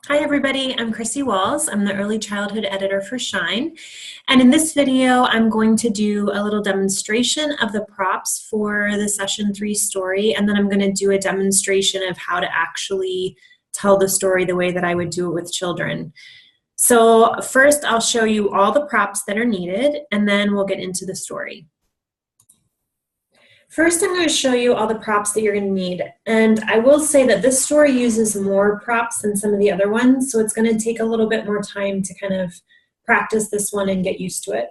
Hi everybody, I'm Chrissy Walls. I'm the early childhood editor for Shine. And in this video, I'm going to do a little demonstration of the props for the session 3 story. And then I'm going to do a demonstration of how to actually tell the story the way that I would do it with children. So first I'll show you all the props that are needed, and then we'll get into the story. First, I'm going to show you all the props that you're going to need. And I will say that this story uses more props than some of the other ones, so it's going to take a little bit more time to kind of practice this one and get used to it.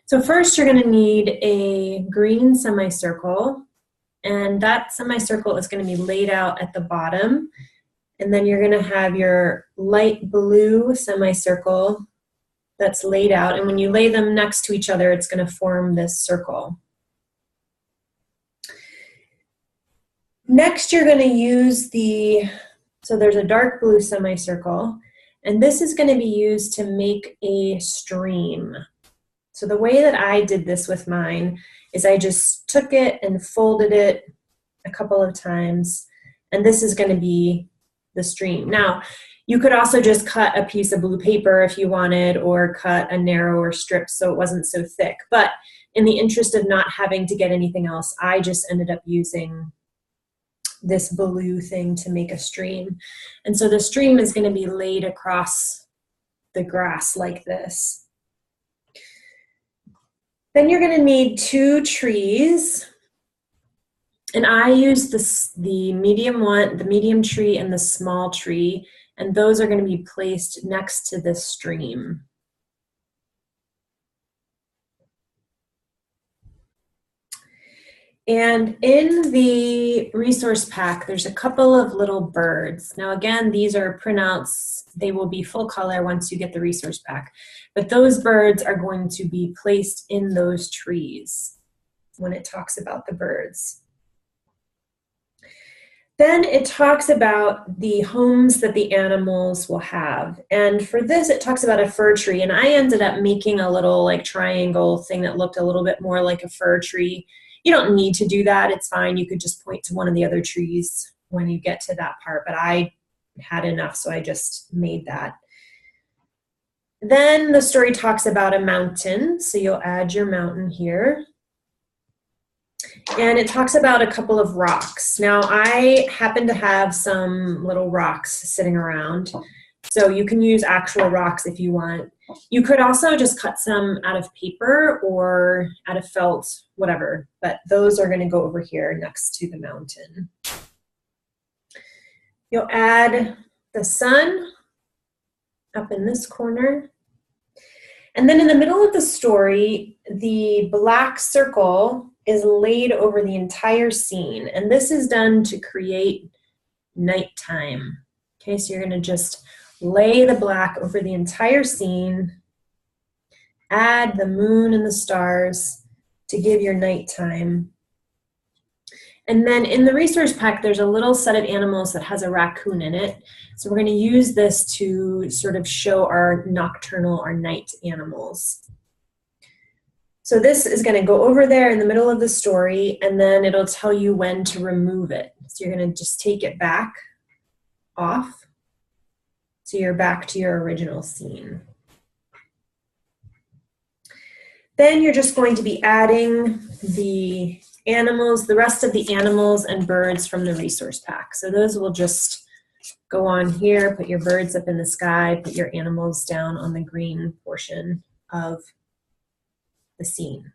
So first, you're going to need a green semicircle, and that semicircle is going to be laid out at the bottom. And then you're going to have your light blue semicircle that's laid out, and when you lay them next to each other, it's going to form this circle. Next, you're going to use so there's a dark blue semicircle, and this is going to be used to make a stream. So the way that I did this with mine is I just took it and folded it a couple of times, and this is going to be the stream. Now, you could also just cut a piece of blue paper if you wanted, or cut a narrower strip so it wasn't so thick. But in the interest of not having to get anything else, I just ended up using this blue thing to make a stream. And so the stream is going to be laid across the grass like this. Then you're going to need 2 trees. And I use the medium tree and the small tree, and those are going to be placed next to this stream. And in the resource pack, there's a couple of little birds. Now again, these are printouts. They will be full color once you get the resource pack. But those birds are going to be placed in those trees when it talks about the birds. Then it talks about the homes that the animals will have. And for this, it talks about a fir tree. And I ended up making a little like triangle thing that looked a little bit more like a fir tree. You don't need to do that. It's fine. You could just point to one of the other trees when you get to that part. But I had enough, so I just made that. Then the story talks about a mountain. So you'll add your mountain here. And it talks about a couple of rocks. Now, I happen to have some little rocks sitting around. So you can use actual rocks if you want. You could also just cut some out of paper or out of felt, whatever. But those are going to go over here next to the mountain. You'll add the sun up in this corner. And then in the middle of the story, the black circle is laid over the entire scene. And this is done to create nighttime. Okay, so you're going to just lay the black over the entire scene, add the moon and the stars to give your nighttime. And then in the resource pack, there's a little set of animals that has a raccoon in it. So we're going to use this to sort of show our nocturnal, our night animals. So this is going to go over there in the middle of the story, and then it'll tell you when to remove it. So you're going to just take it back off. So you're back to your original scene. Then you're just going to be adding the animals, the rest of the animals and birds from the resource pack. So those will just go on here, put your birds up in the sky, put your animals down on the green portion of the scene.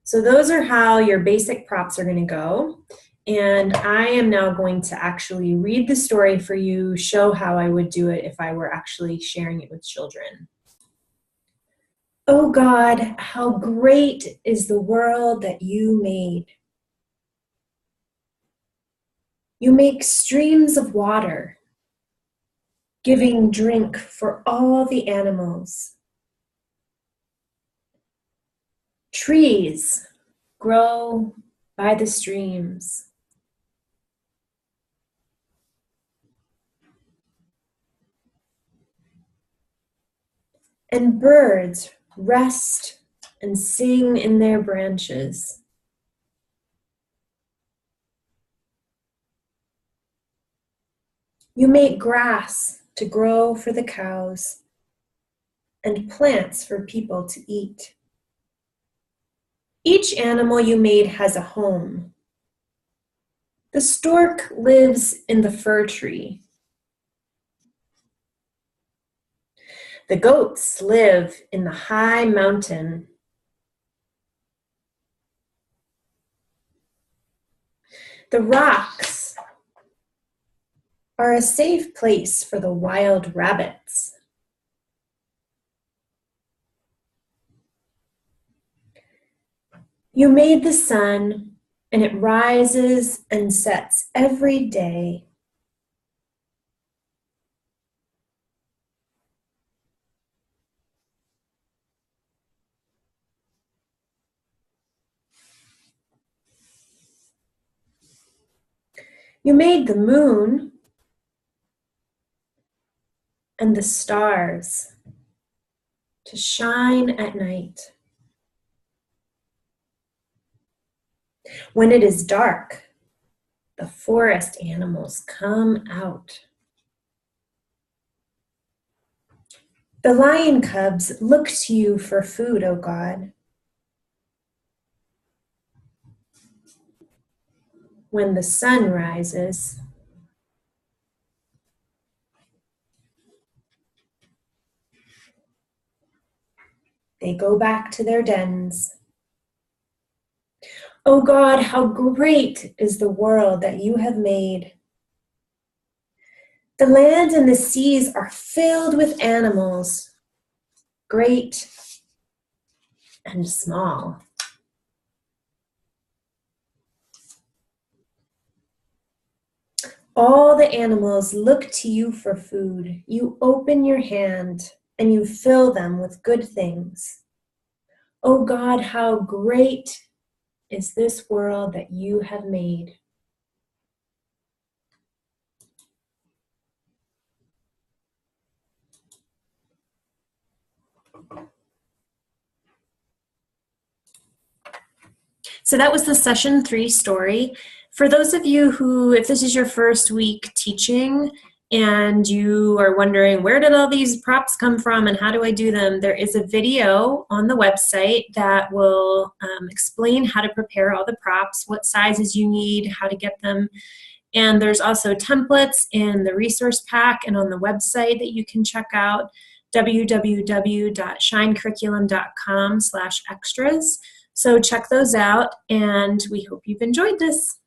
So those are how your basic props are going to go. And I am now going to actually read the story for you, show how I would do it if I were actually sharing it with children. Oh God, how great is the world that you made. You make streams of water, giving drink for all the animals. Trees grow by the streams. And birds rest and sing in their branches. You make grass to grow for the cows and plants for people to eat. Each animal you made has a home. The stork lives in the fir tree. The goats live in the high mountain. The rocks are a safe place for the wild rabbits. You made the sun, and it rises and sets every day. You made the moon and the stars to shine at night. When it is dark, the forest animals come out. The lion cubs look to you for food, O God. When the sun rises, they go back to their dens. O God, how great is the world that you have made. The land and the seas are filled with animals, great and small. All the animals look to you for food. You open your hand and you fill them with good things. O God, how great is this world that you have made. So that was the session 3 story. For those of you who, if this is your first week teaching and you are wondering where did all these props come from and how do I do them, there is a video on the website that will explain how to prepare all the props, what sizes you need, how to get them. And there's also templates in the resource pack and on the website that you can check out, www.shinecurriculum.com/extras. So check those out, and we hope you've enjoyed this.